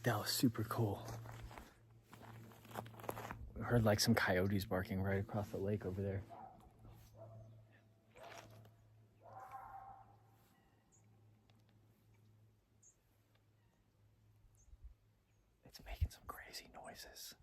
That was super cool. We heard like some coyotes barking right across the lake over there. It's making some crazy noises.